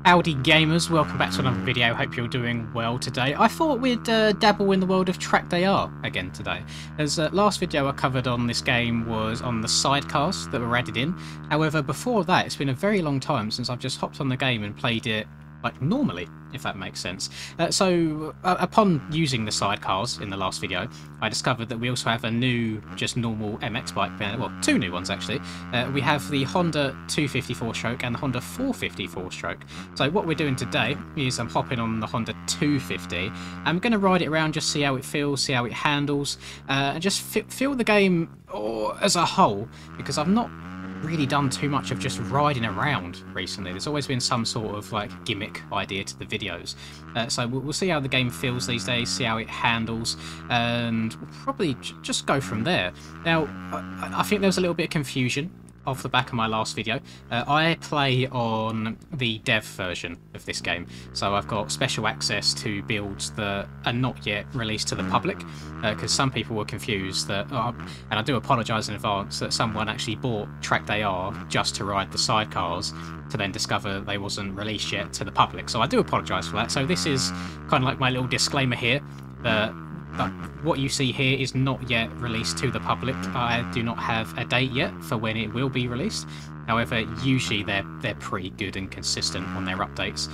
Howdy gamers, welcome back to another video. Hope you're doing well today. I thought we'd dabble in the world of TrackDayR again today. As last video I covered on this game was on the sidecars that were added in. However, before that, it's been a very long time since I've just hopped on the game and played it like normally, if that makes sense. Upon using the sidecars in the last video, I discovered that we also have a new, just normal MX bike, well, two new ones actually. We have the Honda 254-stroke and the Honda 454-stroke. So what we're doing today is I'm hopping on the Honda 250. I'm going to ride it around, just see how it feels, see how it handles, and just feel the game as a whole, because I've not really done too much of just riding around recently. There's always been some sort of like gimmick idea to the videos. So we'll see how the game feels these days, see how it handles, and we'll probably just go from there. Now, I think there was a little bit of confusion off the back of my last video. I play on the dev version of this game, so I've got special access to builds that are not yet released to the public, because some people were confused that, and I do apologise in advance, that someone actually bought TrackDayR just to ride the sidecars to then discover they wasn't released yet to the public. So I do apologise for that. So this is kind of like my little disclaimer here, that what you see here is not yet released to the public. I do not have a date yet for when it will be released. However, usually they're pretty good and consistent on their updates.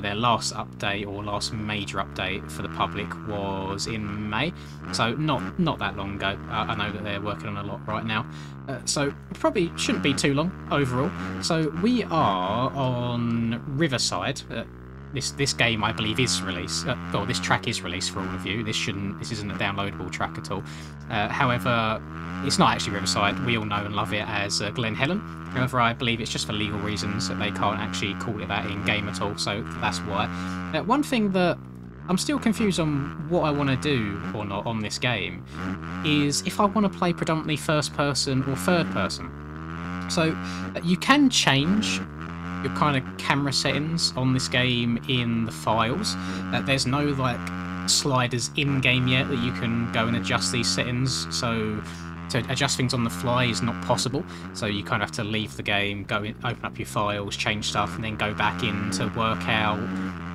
Their last update, or last major update for the public, was in May, so not that long ago. I know that they're working on a lot right now, so probably shouldn't be too long overall. So we are on Riverside. This game, I believe, is released. Well, this track is released for all of you. This isn't a downloadable track at all. However, it's not actually Riverside. We all know and love it as Glen Helen. However, I believe it's just for legal reasons that they can't actually call it that in game at all. So that's why. One thing that I'm still confused on what I want to do or not on this game is if I want to play predominantly first person or third person. So you can change your kind of camera settings on this game in the files. There's no like sliders in game yet that you can go and adjust these settings, so to adjust things on the fly is not possible. So you kind of have to leave the game, go in, open up your files, change stuff, and then go back in to work out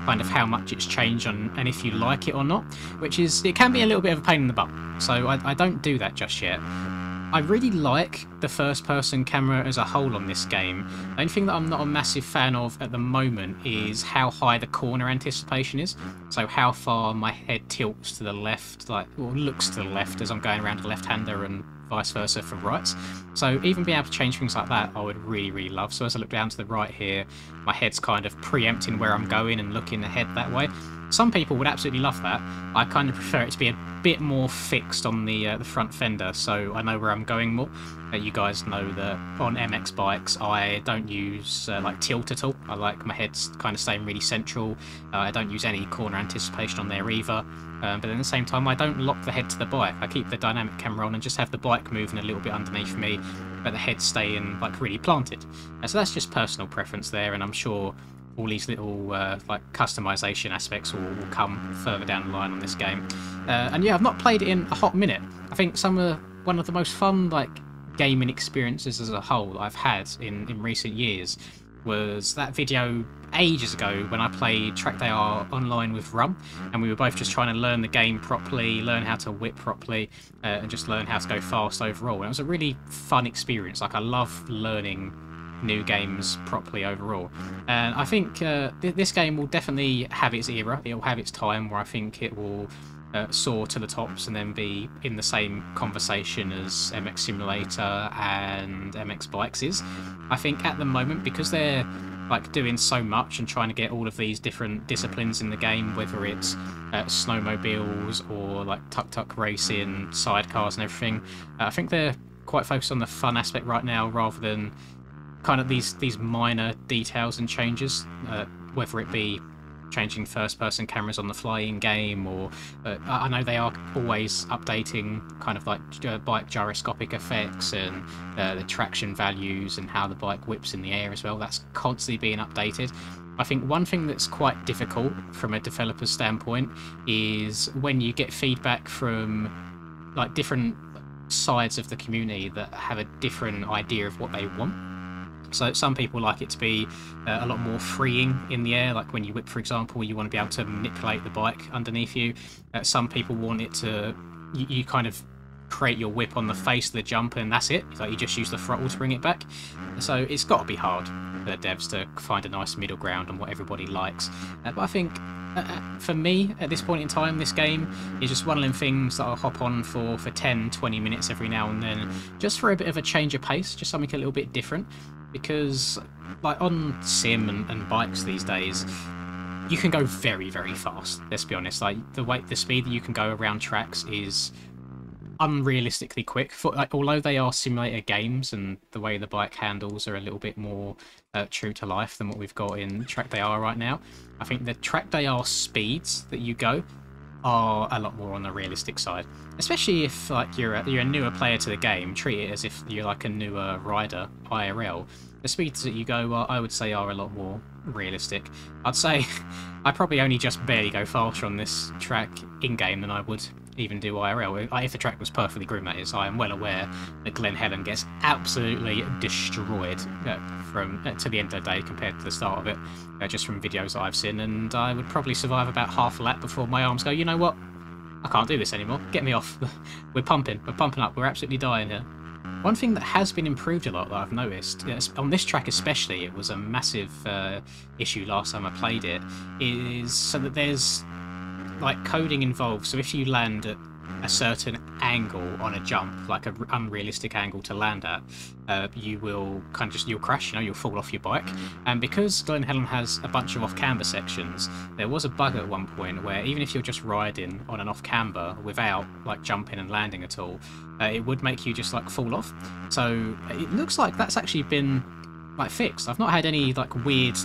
kind of how much it's changed and if you like it or not, which is, it can be a little bit of a pain in the butt. So I don't do that just yet. I really like the first-person camera as a whole on this game. The only thing that I'm not a massive fan of at the moment is how high the corner anticipation is. So how far my head tilts to the left, or looks to the left as I'm going around a left-hander and vice versa for rights. So even being able to change things like that, I would really, really love. So as I look down to the right here, my head's kind of preempting where I'm going and looking ahead that way. Some people would absolutely love that. I kind of prefer it to be a bit more fixed on the front fender, so I know where I'm going more. You guys know that on MX bikes I don't use like tilt at all. I like my head's kind of staying really central. I don't use any corner anticipation on there either. But at the same time, I don't lock the head to the bike. I keep the dynamic camera on and just have the bike moving a little bit underneath me, but the head staying like really planted. So that's just personal preference there, and I'm sure all these little like customization aspects will come further down the line on this game. And yeah, I've not played it in a hot minute. I think one of the most fun like gaming experiences as a whole that I've had in recent years was that video ages ago when I played TrackDayR online with Rum, and we were both just trying to learn the game properly, learn how to whip properly, and just learn how to go fast overall. And it was a really fun experience. Like, I love learning new games properly overall, and I think this game will definitely have its era. It'll have its time where I think it will soar to the tops and then be in the same conversation as MX Simulator and MX Bikes is. I think at the moment, because they're like doing so much and trying to get all of these different disciplines in the game, whether it's snowmobiles or like tuk-tuk racing, sidecars and everything, I think they're quite focused on the fun aspect right now rather than kind of these minor details and changes, whether it be changing first-person cameras on the fly in game, or I know they are always updating kind of like bike gyroscopic effects and the traction values and how the bike whips in the air as well. That's constantly being updated. I think one thing that's quite difficult from a developer's standpoint is when you get feedback from like different sides of the community that have a different idea of what they want. So some people like it to be a lot more freeing in the air, like when you whip, for example, you want to be able to manipulate the bike underneath you. Some people want it to, you kind of create your whip on the face of the jump and that's it. Like you just use the throttle to bring it back. So it's got to be hard for the devs to find a nice middle ground on what everybody likes. But I think for me, at this point in time, this game is just one of them things that I'll hop on for 10, 20 minutes every now and then, just for a bit of a change of pace, just something a little bit different. Because, like, on sim and bikes these days, you can go very, very fast, let's be honest. Like, the speed that you can go around tracks is unrealistically quick. Like, although they are simulator games and the way the bike handles are a little bit more true to life than what we've got in TrackDayR right now, I think the TrackDayR speeds that you go are a lot more on the realistic side. Especially if like you're a newer player to the game, treat it as if you're like a newer rider IRL. The speeds that you go, I would say, are a lot more realistic. I'd say I probably only just barely go faster on this track in-game than I would even do IRL. If the track was perfectly groomed, that is. I am well aware that Glen Helen gets absolutely destroyed from to the end of the day compared to the start of it, just from videos that I've seen, and I would probably survive about half a lap before my arms go, you know what, I can't do this anymore, get me off. We're pumping up, we're absolutely dying here. One thing that has been improved a lot that I've noticed, on this track especially, it was a massive issue last time I played it, is so that there's like coding involved. So if you land at a certain angle on a jump, like an unrealistic angle to land at, you will kind of just, you'll crash, you'll fall off your bike. And because Glen Helen has a bunch of off-camber sections, there was a bug at one point where even if you're just riding on an off-camber without like jumping and landing at all, it would make you just like fall off. So it looks like that's actually been like fixed. I've not had any like weird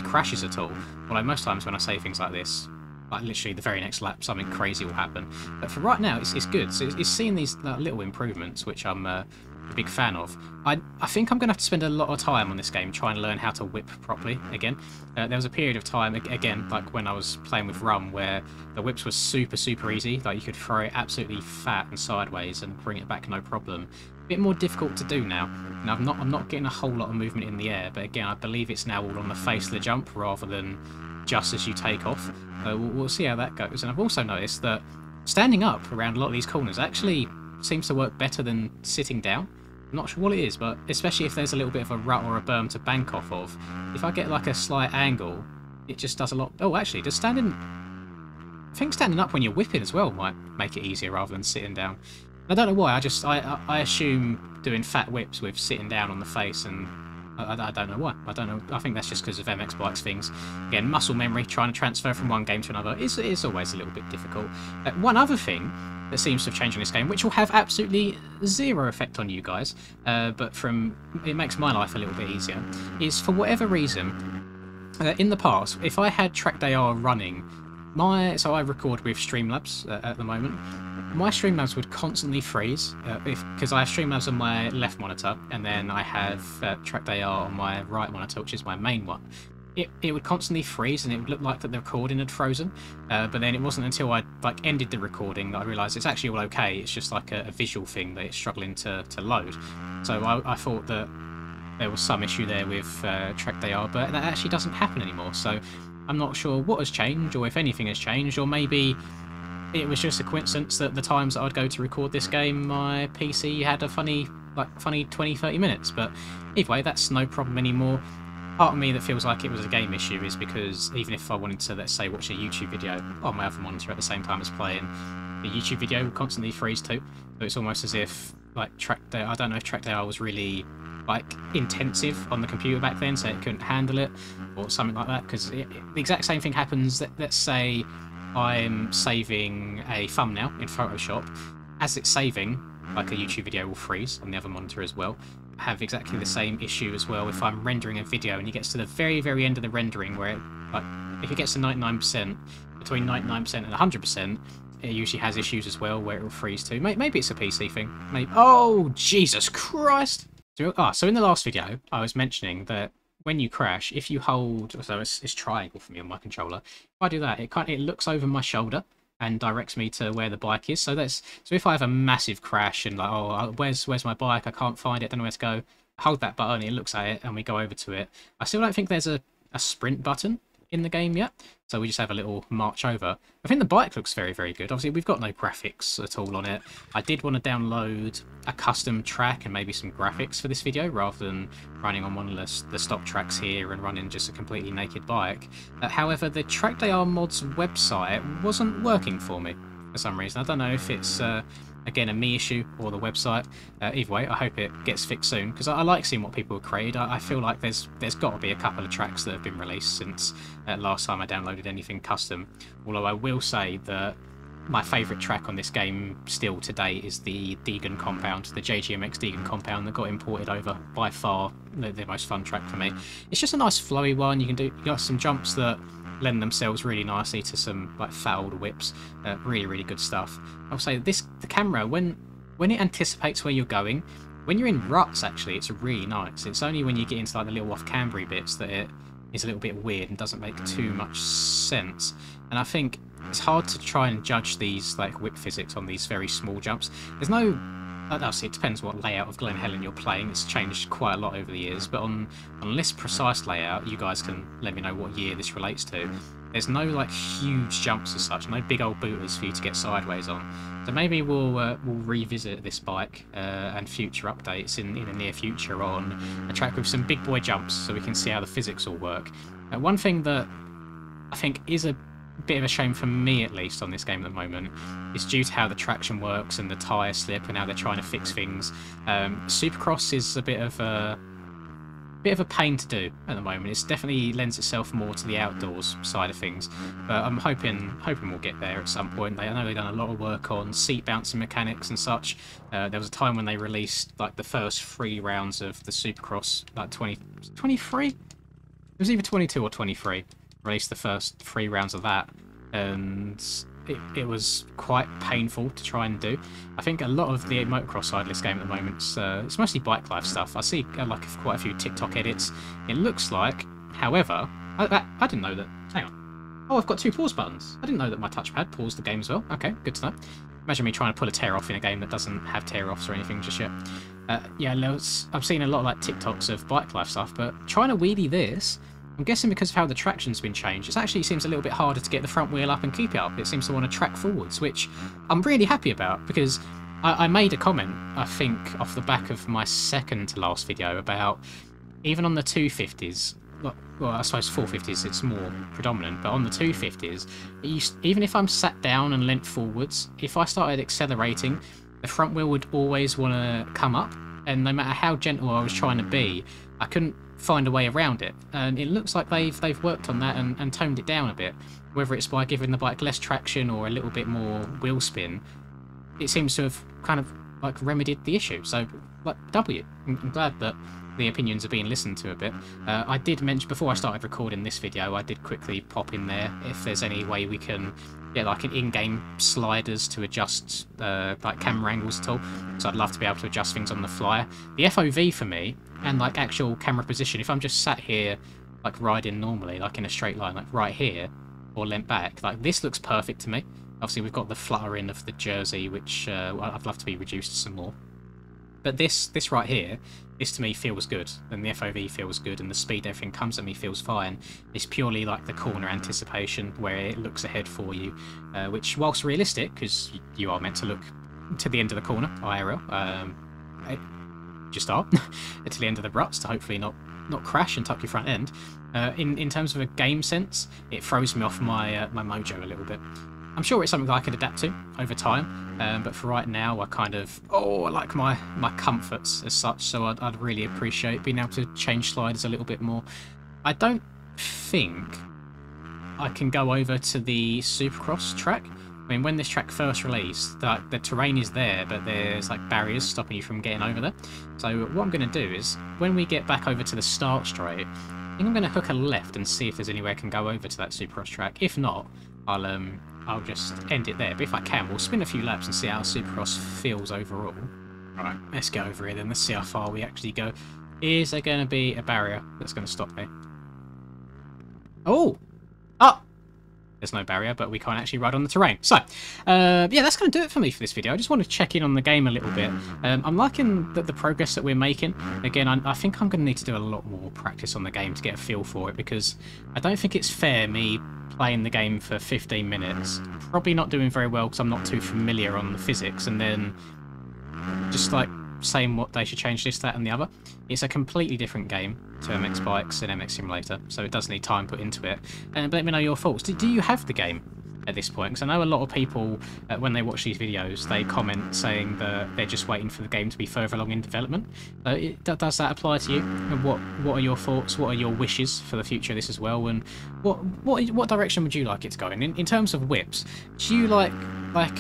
crashes at all. Although most times when I say things like this, like literally the very next lap something crazy will happen. But for right now, it's good. So it's seeing these little improvements, which I'm a big fan of. I think I'm going to have to spend a lot of time on this game trying to learn how to whip properly again. There was a period of time, again, like when I was playing with Rum, where the whips were super easy. Like you could throw it absolutely fat and sideways and bring it back no problem. A bit more difficult to do now. And I'm not getting a whole lot of movement in the air, but again, I believe it's now all on the face of the jump rather than just as you take off. We'll see how that goes. And I've also noticed that standing up around a lot of these corners actually seems to work better than sitting down. I'm not sure what it is, but especially if there's a little bit of a rut or a berm to bank off of, if I get like a slight angle, it just does a lot. Oh, actually, does standing... I think standing up when you're whipping as well might make it easier rather than sitting down. I don't know why, I assume doing fat whips with sitting down on the face, and I don't know why. I don't know. I think that's just because of MX Bikes things. Again, muscle memory, trying to transfer from one game to another is always a little bit difficult. One other thing that seems to have changed in this game, which will have absolutely zero effect on you guys, but it makes my life a little bit easier, is for whatever reason, in the past, if I had TrackDayR running, so I record with Streamlabs at the moment, my Streamlabs would constantly freeze because I have Streamlabs on my left monitor and then I have TrackDayR on my right monitor, which is my main one. It would constantly freeze and it would look like that the recording had frozen, but then it wasn't until I like ended the recording that I realised it's actually all okay. It's just like a visual thing that it's struggling to load. So I thought that there was some issue there with TrackDayR, but that actually doesn't happen anymore. So I'm not sure what has changed, or if anything has changed, or maybe it was just a coincidence that the times that I'd go to record this game, my PC had a funny 20-30 minutes. But either way, that's no problem anymore. Part of me that feels like it was a game issue is because even if I wanted to, let's say, watch a YouTube video on my other monitor at the same time as playing, the YouTube video would constantly freeze too. So it's almost as if like TrackDayR, I don't know if TrackDayR was really like intensive on the computer back then, so it couldn't handle it or something like that. Because the exact same thing happens. Let's say I'm saving a thumbnail in Photoshop. As it's saving, like a YouTube video will freeze on the other monitor as well. I have exactly the same issue as well if I'm rendering a video and it gets to the very end of the rendering where if it gets to 99%, between 99% and 100%, it usually has issues as well where it will freeze too. Maybe it's a PC thing. Maybe. Oh, Jesus Christ! So in the last video, I was mentioning that when you crash, if you hold, so it's triangle for me on my controller. If I do that, it looks over my shoulder and directs me to where the bike is. So if I have a massive crash and like, oh, where's my bike? I can't find it. Don't know where to go. hold that button, it looks at it, and we go over to it. I still don't think there's a sprint button in the game yet, so we just have a little march over. I think the bike looks very, very good. Obviously, we've got no graphics at all on it. I did want to download a custom track and maybe some graphics for this video, rather than running on one of the stock tracks here and running just a completely naked bike. However, the TrackDayR mods website wasn't working for me for some reason. I don't know if it's again a me issue or the website. Either way, I hope it gets fixed soon, because I like seeing what people have created. I feel like there's got to be a couple of tracks that have been released since last time I downloaded anything custom. Although I will say that my favourite track on this game still today is the Deegan compound, the JGMX Deegan compound that got imported over. By far the most fun track for me. It's just a nice flowy one. You got some jumps that lend themselves really nicely to some like fouled whips. Really, really good stuff. I'll say the camera, when it anticipates where you're going, when you're in ruts, actually, it's really nice. It's only when you get into like the little off-cambery bits that it is a little bit weird and doesn't make too much sense. And I think it's hard to try and judge these like whip physics on these very small jumps. There's no... Obviously, it depends what layout of Glen Helen you're playing. It's changed quite a lot over the years, but on this precise layout, you guys can let me know what year this relates to. There's no like huge jumps as such, no big old booters for you to get sideways on. So maybe we'll revisit this bike and future updates in the near future on a track with some big boy jumps, so we can see how the physics all work. One thing that I think is a bit of a shame for me, at least, on this game at the moment, is due to how the traction works and the tyre slip and how they're trying to fix things. Supercross is a bit of a pain to do at the moment. It definitely lends itself more to the outdoors side of things, but I'm hoping we'll get there at some point. I know they've done a lot of work on seat bouncing mechanics and such. There was a time when they released like the first 3 rounds of the Supercross, like 23? It was either 22 or 23. Released the first 3 rounds of that, and it was quite painful to try and do. I think a lot of the motocross side of this game at the moment, it's mostly bike life stuff. I see like quite a few TikTok edits. It looks like, however, I didn't know that. Hang on. Oh, I've got 2 pause buttons. I didn't know that my touchpad paused the game as well. Okay, good to know. Imagine me trying to pull a tear off in a game that doesn't have tear offs or anything just yet. Yeah, I've seen a lot of like TikToks of bike life stuff, but trying to wheelie this, I'm guessing because of how the traction's been changed, it actually seems a little bit harder to get the front wheel up and keep it up. It seems to want to track forwards, which I'm really happy about, because I made a comment, I think, off the back of my second to last video about, even on the 250s, well, I suppose 450s it's more predominant, but on the 250s, even if I'm sat down and leant forwards, if I started accelerating, the front wheel would always want to come up, and no matter how gentle I was trying to be, I couldn't find a way around it. And it looks like they've worked on that and toned it down a bit, whether it's by giving the bike less traction or a little bit more wheel spin. It seems to have kind of like remedied the issue. So like I'm glad that the opinions are being listened to a bit. I did mention before I started recording this video, I did quickly pop in there if there's any way we can get like an in-game sliders to adjust like camera angles at all. So I'd love to be able to adjust things on the fly. The FOV for me, and like actual camera position, if I'm just sat here like riding normally, like in a straight line, like right here, or leant back, like this looks perfect to me. Obviously we've got the fluttering of the jersey, which I'd love to be reduced some more. But this right here, this to me feels good, and the FOV feels good, and the speed everything comes at me feels fine. It's purely like the corner anticipation, where it looks ahead for you, which, whilst realistic, because you are meant to look to the end of the corner, IRL, just are, to the end of the ruts to hopefully not crash and tuck your front end. In terms of a game sense, it throws me off my my mojo a little bit. I'm sure it's something that I could adapt to over time, but for right now, I like my comforts as such, so I'd really appreciate being able to change sliders a little bit more. I don't think I can go over to the Supercross track. I mean, when this track first released, the terrain is there, but there's like barriers stopping you from getting over there. So what I'm going to do is, when we get back over to the start straight, I think I'm going to hook a left and see if there's any way I can go over to that Supercross track. If not, I'll just end it there. But if I can, we'll spin a few laps and see how Supercross feels overall. Alright, let's get over here then. Let's see how far we actually go. Is there going to be a barrier that's going to stop me? Oh! Oh! there's no barrier, but we can't actually ride on the terrain. So, yeah, that's going to do it for me for this video. I just want to check in on the game a little bit. I'm liking the progress that we're making. Again, I think I'm going to need to do a lot more practice on the game to get a feel for it, because I don't think it's fair me playing the game for 15 minutes, probably not doing very well because I'm not too familiar on the physics, and then just like saying what they should change this, that and the other. It's a completely different game to MX Bikes and MX Simulator, so it does need time put into it. But let me know your thoughts. Do you have the game at this point? Because I know a lot of people, when they watch these videos, they comment saying that they're just waiting for the game to be further along in development. Does that apply to you? And what are your thoughts? What are your wishes for the future of this as well? And what direction would you like it to go in terms of whips? Do you like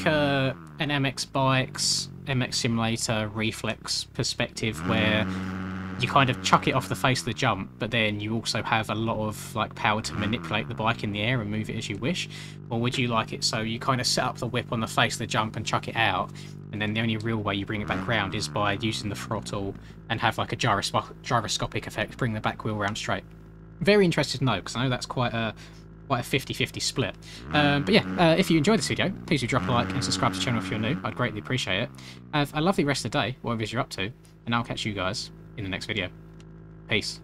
an MX Bikes, MX Simulator reflex perspective where you kind of chuck it off the face of the jump, but then you also have a lot of like power to manipulate the bike in the air and move it as you wish? Or would you like it so you kind of set up the whip on the face of the jump and chuck it out, and then the only real way you bring it back round is by using the throttle and have like a gyroscopic effect, bring the back wheel round straight? Very interested to know, because I know that's quite a 50-50 split. But yeah, if you enjoyed this video, please do drop a like and subscribe to the channel if you're new. I'd greatly appreciate it. Have a lovely rest of the day, whatever it is you're up to, and I'll catch you guys in the next video. Peace.